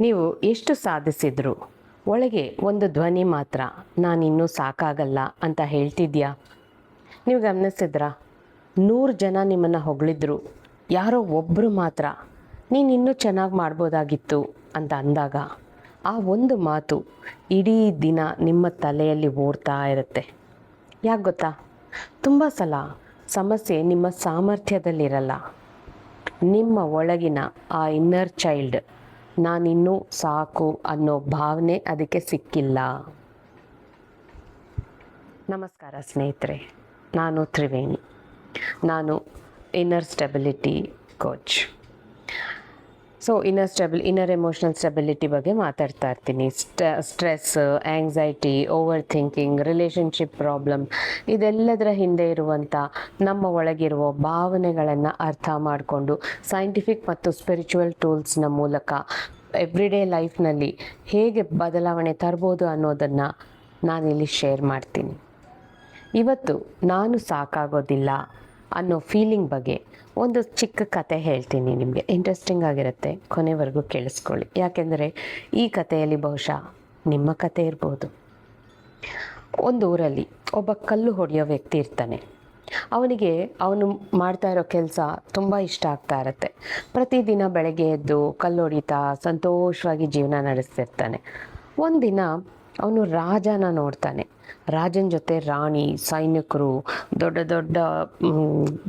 ನೀವು ಎಷ್ಟು ಸಾಧಿಸಿದ್ರು ಒಳಗೆ ಒಂದು ಧ್ವನಿ ಮಾತ್ರ ನಾನಿನ್ನೂ ಸಾಕಾಗಲ್ಲ ಅಂತ ಹೇಳ್ತಿದ್ಯಾ? ನೀವು ಗಮನಿಸಿದ್ರಾ? 100 ಜನ ನಿಮ್ಮನ್ನು ಹೊಗಳಿದ್ರು, ಯಾರೋ ಒಬ್ಬರು ಮಾತ್ರ ನೀನಿನ್ನೂ ಚೆನ್ನಾಗಿ ಮಾಡ್ಬೋದಾಗಿತ್ತು ಅಂತ ಅಂದಾಗ ಆ ಒಂದು ಮಾತು ಇಡೀ ದಿನ ನಿಮ್ಮ ತಲೆಯಲ್ಲಿ ಓಡ್ತಾ ಇರುತ್ತೆ. ಯಾಕೆ ಗೊತ್ತಾ? ತುಂಬ ಸಲ ಸಮಸ್ಯೆ ನಿಮ್ಮ ಸಾಮರ್ಥ್ಯದಲ್ಲಿರಲ್ಲ, ನಿಮ್ಮ ಒಳಗಿನ ಆ ಇನ್ನರ್ ಚೈಲ್ಡ್ ನಾನಿನ್ನೂ ಸಾಕು ಅನ್ನೋ ಭಾವನೆ ಅದಕ್ಕೆ ಸಿಕ್ಕಿಲ್ಲ. ನಮಸ್ಕಾರ ಸ್ನೇಹಿತರೆ, ನಾನು ತ್ರಿವೇಣಿ. ನಾನು inner stability coach. Inner emotional stability ಬಗ್ಗೆ ಮಾತಾಡ್ತಾ ಇರ್ತೀನಿ. Stress, anxiety, over thinking, relationship problem, ಇದೆಲ್ಲದರ ಹಿಂದೆ ಇರುವಂಥ ನಮ್ಮ ಒಳಗಿರುವ ಭಾವನೆಗಳನ್ನು ಅರ್ಥ ಮಾಡಿಕೊಂಡು ಸೈಂಟಿಫಿಕ್ ಮತ್ತು ಸ್ಪಿರಿಚುವಲ್ ಟೂಲ್ಸ್ನ ಮೂಲಕ ಎವ್ರಿಡೇ ಲೈಫ್ನಲ್ಲಿ ಹೇಗೆ ಬದಲಾವಣೆ ತರ್ಬೋದು ಅನ್ನೋದನ್ನು ನಾನಿಲ್ಲಿ ಶೇರ್ ಮಾಡ್ತೀನಿ. ಇವತ್ತು ನಾನು ಸಾಕಾಗೋದಿಲ್ಲ ಅನ್ನೋ ಫೀಲಿಂಗ್ ಬಗ್ಗೆ ಒಂದು ಚಿಕ್ಕ ಕತೆ ಹೇಳ್ತೀನಿ ನಿಮಗೆ. ಇಂಟ್ರೆಸ್ಟಿಂಗ್ ಆಗಿರುತ್ತೆ, ಕೊನೆವರೆಗೂ ಕೇಳಿಸ್ಕೊಳ್ಳಿ. ಯಾಕೆಂದರೆ ಈ ಕಥೆಯಲ್ಲಿ ಬಹುಶಃ ನಿಮ್ಮ ಕತೆ ಇರ್ಬೋದು. ಒಂದು ಊರಲ್ಲಿ ಒಬ್ಬ ಕಲ್ಲು ಹೊಡೆಯೋ ವ್ಯಕ್ತಿ ಇರ್ತಾನೆ. ಅವನಿಗೆ ಅವನು ಮಾಡ್ತಾ ಇರೋ ಕೆಲಸ ತುಂಬ ಇಷ್ಟ ಆಗ್ತಾ ಇರುತ್ತೆ. ಪ್ರತಿದಿನ ಬೆಳಗ್ಗೆ ಎದ್ದು ಕಲ್ಲು ಹೊಡಿತಾ ಸಂತೋಷವಾಗಿ ಜೀವನ ನಡೆಸ್ತಿರ್ತಾನೆ. ಒಂದಿನ ಅವನು ರಾಜನ ನೋಡ್ತಾನೆ. ರಾಜನ ಜೊತೆ ರಾಣಿ, ಸೈನಿಕರು, ದೊಡ್ಡ ದೊಡ್ಡ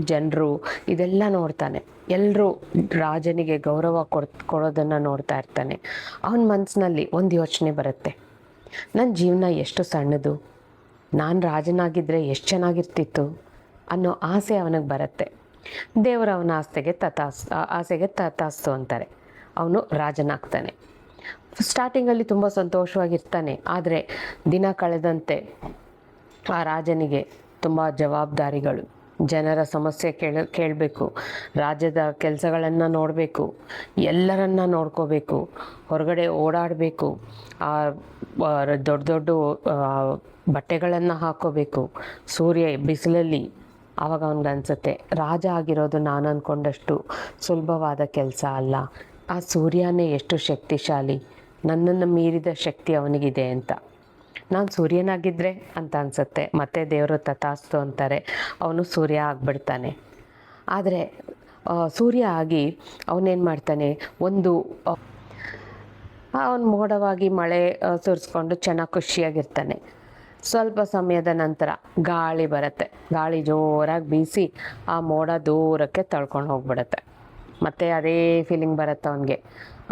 ಜನರು ಇದೆಲ್ಲ ನೋಡ್ತಾನೆ. ಎಲ್ಲರೂ ರಾಜನಿಗೆ ಗೌರವ ಕೊಡೋದನ್ನು ನೋಡ್ತಾ ಇರ್ತಾನೆ. ಅವನ ಮನಸ್ಸಿನಲ್ಲಿ ಒಂದು ಯೋಚನೆ ಬರುತ್ತೆ, ನನ್ನ ಜೀವನ ಎಷ್ಟು ಸಣ್ಣದು, ನಾನು ರಾಜನಾಗಿದ್ದರೆ ಎಷ್ಟು ಚೆನ್ನಾಗಿರ್ತಿತ್ತು ಅನ್ನೋ ಆಸೆ ಅವನಿಗೆ ಬರುತ್ತೆ. ದೇವರು ಅವನ ಆಸೆಗೆ ತಥಾಸ್ತು ಅಂತಾರೆ. ಅವನು ರಾಜನಾಗ್ತಾನೆ. ಸ್ಟಾರ್ಟಿಂಗಲ್ಲಿ ತುಂಬ ಸಂತೋಷವಾಗಿರ್ತಾನೆ. ಆದರೆ ದಿನ ಕಳೆದಂತೆ ಆ ರಾಜನಿಗೆ ತುಂಬ ಜವಾಬ್ದಾರಿಗಳು, ಜನರ ಸಮಸ್ಯೆ ಕೇಳಬೇಕು, ರಾಜ್ಯದ ಕೆಲಸಗಳನ್ನು ನೋಡಬೇಕು, ಎಲ್ಲರನ್ನ ನೋಡ್ಕೋಬೇಕು, ಹೊರಗಡೆ ಓಡಾಡಬೇಕು, ದೊಡ್ಡ ದೊಡ್ಡ ಬಟ್ಟೆಗಳನ್ನು ಹಾಕೋಬೇಕು, ಸೂರ್ಯ ಬಿಸಿಲಲ್ಲಿ. ಆವಾಗ ಅವನಿಗೆ ಅನಿಸುತ್ತೆ, ರಾಜ ಆಗಿರೋದು ನಾನು ಅಂದ್ಕೊಂಡಷ್ಟು ಸುಲಭವಾದ ಕೆಲಸ ಅಲ್ಲ. ಆ ಸೂರ್ಯನೇ ಎಷ್ಟು ಶಕ್ತಿಶಾಲಿ, ನನ್ನನ್ನು ಮೀರಿದ ಶಕ್ತಿ ಅವನಿಗಿದೆ ಅಂತ. ನಾನು ಸೂರ್ಯನಾಗಿದ್ದರೆ ಅಂತ ಅನಿಸುತ್ತೆ. ಮತ್ತೆ ದೇವರು ತಥಾಸ್ತು ಅಂತಾರೆ. ಅವನು ಸೂರ್ಯ ಆಗಿಬಿಡ್ತಾನೆ. ಆದರೆ ಸೂರ್ಯ ಆಗಿ ಅವನೇನು ಮಾಡ್ತಾನೆ, ಅವನು ಮೋಡವಾಗಿ ಮಳೆ ಸುರಿಸ್ಕೊಂಡು ಚೆನ್ನಾಗಿ ಖುಷಿಯಾಗಿರ್ತಾನೆ. ಸ್ವಲ್ಪ ಸಮಯದ ನಂತರ ಗಾಳಿ ಬರುತ್ತೆ. ಗಾಳಿ ಜೋರಾಗಿ ಬೀಸಿ ಆ ಮೋಡ ದೂರಕ್ಕೆ ತಳ್ಕೊಂಡು ಹೋಗ್ಬಿಡುತ್ತೆ. ಮತ್ತು ಅದೇ ಫೀಲಿಂಗ್ ಬರುತ್ತೆ ಅವನಿಗೆ,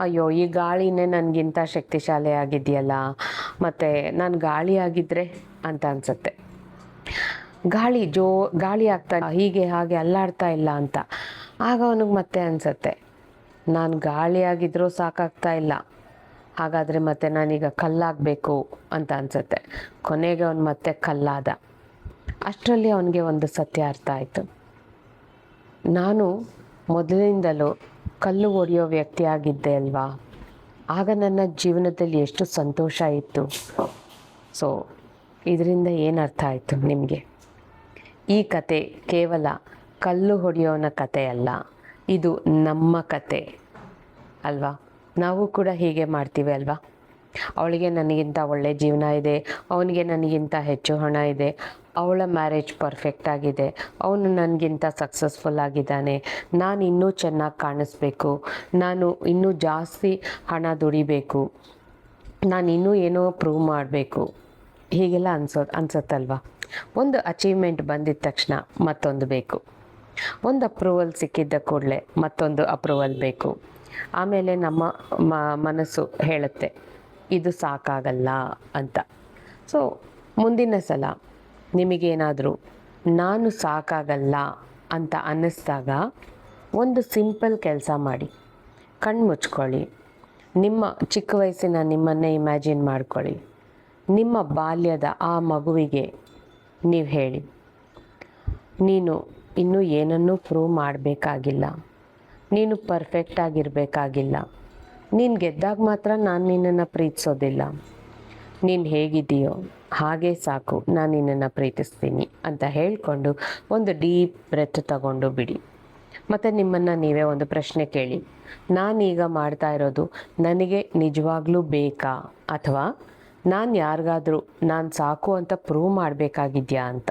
ಅಯ್ಯೋ ಈ ಗಾಳಿನೇ ನನಗಿಂತ ಶಕ್ತಿಶಾಲಿ ಆಗಿದೆಯಲ್ಲ, ಮತ್ತು ನಾನು ಗಾಳಿ ಆಗಿದ್ದರೆ ಅಂತ ಅನಿಸುತ್ತೆ. ಗಾಳಿ ಆಗ್ತಾ ಹೀಗೆ ಹಾಗೆ ಅಲ್ಲಾಡ್ತಾ ಇಲ್ಲ ಅಂತ. ಆಗ ಅವನಿಗೆ ಮತ್ತೆ ಅನಿಸುತ್ತೆ, ನಾನು ಗಾಳಿ ಆಗಿದ್ರೂ ಸಾಕಾಗ್ತಾ ಇಲ್ಲ, ಹಾಗಾದರೆ ಮತ್ತೆ ನಾನೀಗ ಕಲ್ಲಾಗಬೇಕು ಅಂತ ಅನಿಸುತ್ತೆ. ಕೊನೆಗೆ ಅವನು ಮತ್ತೆ ಕಲ್ಲಾದ. ಅಷ್ಟರಲ್ಲಿ ಅವನಿಗೆ ಒಂದು ಸತ್ಯ ಅರ್ಥ ಆಯಿತು, ನಾನು ಮೊದಲಿನಿಂದಲೂ ಕಲ್ಲು ಹೊಡೆಯೋ ವ್ಯಕ್ತಿ ಆಗಿದ್ದೆ ಅಲ್ವಾ, ಆಗ ನನ್ನ ಜೀವನದಲ್ಲಿ ಎಷ್ಟು ಸಂತೋಷ ಇತ್ತು. ಸೊ ಇದರಿಂದ ಏನು ಅರ್ಥ ಆಯಿತು ನಿಮಗೆ? ಈ ಕತೆ ಕೇವಲ ಕಲ್ಲು ಹೊಡೆಯೋನ ಕತೆ ಅಲ್ಲ, ಇದು ನಮ್ಮ ಕತೆ ಅಲ್ವಾ. ನಾವು ಕೂಡ ಹೀಗೆ ಮಾಡ್ತೀವಿ ಅಲ್ವಾ. ಅವಳಿಗೆ ನನಗಿಂತ ಒಳ್ಳೆ ಜೀವನ ಇದೆ, ಅವನಿಗೆ ನನಗಿಂತ ಹೆಚ್ಚು ಹಣ ಇದೆ, ಅವಳ ಮ್ಯಾರೇಜ್ ಪರ್ಫೆಕ್ಟ್ ಆಗಿದೆ, ಅವನು ನನಗಿಂತ ಸಕ್ಸಸ್ಫುಲ್ ಆಗಿದ್ದಾನೆ, ನಾನು ಇನ್ನೂ ಚೆನ್ನಾಗಿ ಕಾಣಿಸ್ಬೇಕು, ನಾನು ಇನ್ನೂ ಜಾಸ್ತಿ ಹಣ ದುಡಿಬೇಕು, ನಾನು ಇನ್ನೂ ಏನೋ ಪ್ರೂವ್ ಮಾಡಬೇಕು, ಹೀಗೆಲ್ಲ ಅನ್ಸುತ್ತಲ್ವ. ಒಂದು ಅಚೀವ್ಮೆಂಟ್ ಬಂದಿದ ತಕ್ಷಣ ಮತ್ತೊಂದು ಬೇಕು, ಒಂದು ಅಪ್ರೂವಲ್ ಸಿಕ್ಕಿದ್ದ ಕೂಡಲೇ ಮತ್ತೊಂದು ಅಪ್ರೂವಲ್ ಬೇಕು. ಆಮೇಲೆ ನಮ್ಮ ಮನಸ್ಸು ಹೇಳುತ್ತೆ, ಇದು ಸಾಕಾಗಲ್ಲ ಅಂತ. ಸೊ ಮುಂದಿನ ಸಲ ನಿಮಗೇನಾದರೂ ನಾನು ಸಾಕಾಗಲ್ಲ ಅಂತ ಅನ್ನಿಸ್ದಾಗ ಒಂದು ಸಿಂಪಲ್ ಕೆಲಸ ಮಾಡಿ. ಕಣ್ಣು ಮುಚ್ಕೊಳ್ಳಿ, ನಿಮ್ಮ ಚಿಕ್ಕ ವಯಸ್ಸಿನ ನಿಮ್ಮನ್ನೇ ಇಮ್ಯಾಜಿನ್ ಮಾಡ್ಕೊಳ್ಳಿ. ನಿಮ್ಮ ಬಾಲ್ಯದ ಆ ಮಗುವಿಗೆ ನೀವು ಹೇಳಿ, ನೀನು ಇನ್ನೂ ಏನನ್ನೂ ಪ್ರೂವ್ ಮಾಡಬೇಕಾಗಿಲ್ಲ, ನೀನು ಪರ್ಫೆಕ್ಟಾಗಿರಬೇಕಾಗಿಲ್ಲ, ನೀನು ಗೆದ್ದಾಗ ಮಾತ್ರ ನಾನು ನಿನ್ನನ್ನು ಪ್ರೀತಿಸೋದಿಲ್ಲ, ನೀನು ಹೇಗಿದೆಯೋ ಹಾಗೇ ಸಾಕು, ನಾನು ನಿನ್ನನ್ನು ಪ್ರೀತಿಸ್ತೀನಿ ಅಂತ ಹೇಳಿಕೊಂಡು ಒಂದು ಡೀಪ್ ಬ್ರೆತ್ ತಗೊಂಡು ಬಿಡಿ. ಮತ್ತು ನಿಮ್ಮನ್ನು ನೀವೇ ಒಂದು ಪ್ರಶ್ನೆ ಕೇಳಿ, ನಾನೀಗ ಮಾಡ್ತಾ ಇರೋದು ನನಗೆ ನಿಜವಾಗ್ಲೂ ಬೇಕಾ, ಅಥವಾ ನಾನು ಯಾರಿಗಾದರೂ ನಾನು ಸಾಕು ಅಂತ ಪ್ರೂವ್ ಮಾಡಬೇಕಾಗಿದೆಯಾ ಅಂತ.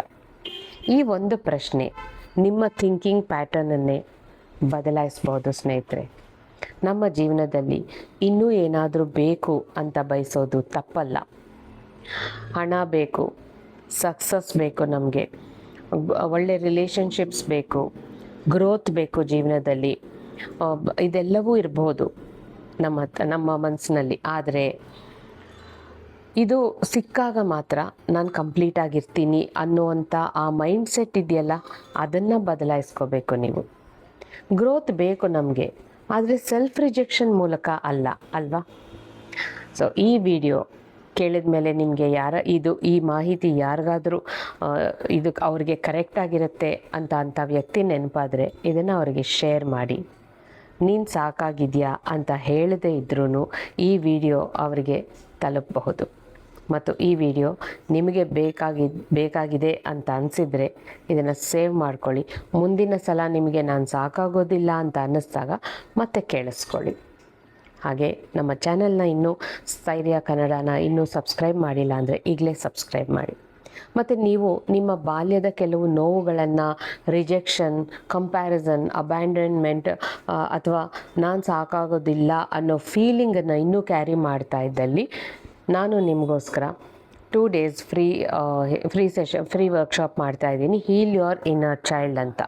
ಈ ಒಂದು ಪ್ರಶ್ನೆ ನಿಮ್ಮ ಥಿಂಕಿಂಗ್ ಪ್ಯಾಟರ್ನನ್ನೇ ಬದಲಾಯಿಸ್ಬೋದು ಸ್ನೇಹಿತರೆ. ನಮ್ಮ ಜೀವನದಲ್ಲಿ ಇನ್ನೂ ಏನಾದರೂ ಬೇಕು ಅಂತ ಬಯಸೋದು ತಪ್ಪಲ್ಲ. ಹಣ ಬೇಕು, ಸಕ್ಸಸ್ ಬೇಕು, ನಮಗೆ ಒಳ್ಳೆ ರಿಲೇಷನ್ಶಿಪ್ಸ್ ಬೇಕು, ಗ್ರೋತ್ ಬೇಕು ಜೀವನದಲ್ಲಿ, ಇದೆಲ್ಲವೂ ಇರ್ಬೋದು ನಮ್ಮ ಮನಸ್ಸಿನಲ್ಲಿ. ಆದರೆ ಇದು ಸಿಕ್ಕಾಗ ಮಾತ್ರ ನಾನು ಕಂಪ್ಲೀಟ್ ಆಗಿರ್ತೀನಿ ಅನ್ನುವಂಥ ಆ ಮೈಂಡ್ ಸೆಟ್ ಇದೆಯಲ್ಲ, ಅದನ್ನು ಬದಲಾಯಿಸ್ಕೋಬೇಕು ನೀವು. ಗ್ರೋತ್ ಬೇಕು ನಮಗೆ, ಆದರೆ ಸೆಲ್ಫ್ ರಿಜೆಕ್ಷನ್ ಮೂಲಕ ಅಲ್ಲ ಅಲ್ವಾ. ಸೊ ಈ ವಿಡಿಯೋ ಕೇಳಿದ ಮೇಲೆ ನಿಮಗೆ ಈ ಮಾಹಿತಿ ಯಾರಿಗಾದರೂ ಅವ್ರಿಗೆ ಕರೆಕ್ಟಾಗಿರುತ್ತೆ ಅಂತ ವ್ಯಕ್ತಿ ನೆನಪಾದರೆ ಇದನ್ನು ಅವರಿಗೆ ಶೇರ್ ಮಾಡಿ. ನೀನು ಸಾಕಾಗಿದೆಯಾ ಅಂತ ಹೇಳದೇ ಇದ್ರೂ ಈ ವಿಡಿಯೋ ಅವರಿಗೆ ತಲುಪಬಹುದು. ಮತ್ತು ಈ ವಿಡಿಯೋ ನಿಮಗೆ ಬೇಕಾಗಿದೆ ಅಂತ ಅನಿಸಿದರೆ ಇದನ್ನು ಸೇವ್ ಮಾಡ್ಕೊಳ್ಳಿ. ಮುಂದಿನ ಸಲ ನಿಮಗೆ ನಾನು ಸಾಕಾಗೋದಿಲ್ಲ ಅಂತ ಅನ್ನಿಸ್ದಾಗ ಮತ್ತೆ ಕೇಳಿಸ್ಕೊಳ್ಳಿ. ಹಾಗೆ ನಮ್ಮ ಚಾನೆಲ್ನ ಇನ್ನೂ ಸ್ಥೈರ್ಯ ಕನ್ನಡನ ಇನ್ನೂ ಸಬ್ಸ್ಕ್ರೈಬ್ ಮಾಡಿಲ್ಲ ಅಂದರೆ ಈಗಲೇ ಸಬ್ಸ್ಕ್ರೈಬ್ ಮಾಡಿ. ಮತ್ತು ನೀವು ನಿಮ್ಮ ಬಾಲ್ಯದ ಕೆಲವು ನೋವುಗಳನ್ನು, ರಿಜೆಕ್ಷನ್, ಕಂಪ್ಯಾರಿಸನ್, ಅಬ್ಯಾಂಡನ್ಮೆಂಟ್ ಅಥವಾ ನಾನು ಸಾಕಾಗೋದಿಲ್ಲ ಅನ್ನೋ ಫೀಲಿಂಗನ್ನು ಇನ್ನೂ ಕ್ಯಾರಿ ಮಾಡ್ತಾ ಇದ್ದಲ್ಲಿ ನಾನು ನಿಮಗೋಸ್ಕರ 2 days ಫ್ರೀ ವರ್ಕ್ಶಾಪ್ ಮಾಡ್ತಾಯಿದ್ದೀನಿ, ಹೀಲ್ ಯುವರ್ ಇನ್ನರ್ ಚೈಲ್ಡ್ ಅಂತ.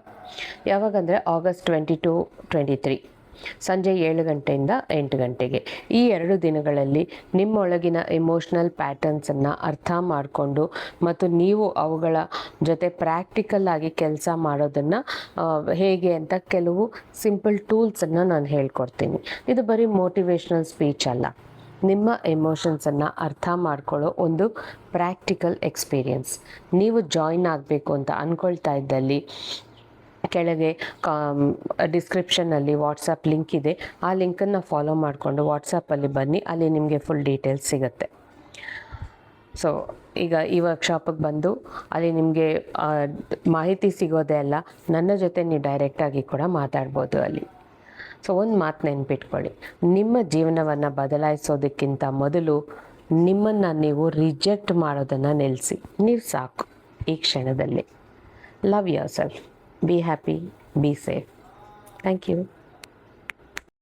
ಯಾವಾಗಂದರೆ August 22-23 ಸಂಜೆ 7 ಗಂಟೆಯಿಂದ 8 ಗಂಟೆಗೆ. ಈ 2 ದಿನಗಳಲ್ಲಿ ನಿಮ್ಮೊಳಗಿನ ಎಮೋಷ್ನಲ್ ಪ್ಯಾಟರ್ನ್ಸನ್ನು ಅರ್ಥ ಮಾಡಿಕೊಂಡು ಮತ್ತು ನೀವು ಅವುಗಳ ಜೊತೆ ಪ್ರಾಕ್ಟಿಕಲ್ ಆಗಿ ಕೆಲಸ ಮಾಡೋದನ್ನು ಹೇಗೆ ಅಂತ ಕೆಲವು ಸಿಂಪಲ್ ಟೂಲ್ಸನ್ನು ನಾನು ಹೇಳ್ಕೊಡ್ತೀನಿ. ಇದು ಬರೀ ಮೋಟಿವೇಶ್ನಲ್ ಸ್ಪೀಚ್ ಅಲ್ಲ, ನಿಮ್ಮ ಎಮೋಷನ್ಸನ್ನು ಅರ್ಥ ಮಾಡ್ಕೊಳ್ಳೋ ಒಂದು ಪ್ರಾಕ್ಟಿಕಲ್ ಎಕ್ಸ್ಪೀರಿಯನ್ಸ್. ನೀವು ಜಾಯಿನ್ ಆಗಬೇಕು ಅಂತ ಅಂದ್ಕೊಳ್ತಾ ಇದ್ದಲ್ಲಿ ಕೆಳಗೆ ಡಿಸ್ಕ್ರಿಪ್ಷನ್ನಲ್ಲಿ ವಾಟ್ಸಪ್ ಲಿಂಕ್ ಇದೆ. ಆ ಲಿಂಕನ್ನು ಫಾಲೋ ಮಾಡಿಕೊಂಡು ವಾಟ್ಸಪ್ಪಲ್ಲಿ ಬನ್ನಿ, ಅಲ್ಲಿ ನಿಮಗೆ ಫುಲ್ ಡೀಟೇಲ್ಸ್ ಸಿಗುತ್ತೆ. ಸೊ ಈಗ ಈ ವರ್ಕ್ಶಾಪಿಗೆ ಬಂದು ಅಲ್ಲಿ ನಿಮಗೆ ಮಾಹಿತಿ ಸಿಗೋದೇ ಅಲ್ಲ, ನನ್ನ ಜೊತೆ ನೀವು ಡೈರೆಕ್ಟಾಗಿ ಕೂಡ ಮಾತಾಡ್ಬೋದು ಅಲ್ಲಿ. ಸೊ ಒಂದು ಮಾತು ನೆನ್ಪಿಟ್ಕೊಳ್ಳಿ, ನಿಮ್ಮ ಜೀವನವನ್ನು ಬದಲಾಯಿಸೋದಕ್ಕಿಂತ ಮೊದಲು ನಿಮ್ಮನ್ನು ನೀವು ರಿಜೆಕ್ಟ್ ಮಾಡೋದನ್ನು ನಿಲ್ಲಿಸಿ. ನೀವು ಸಾಕು ಈ ಕ್ಷಣದಲ್ಲಿ. Love yourself, be happy, be safe. Thank you.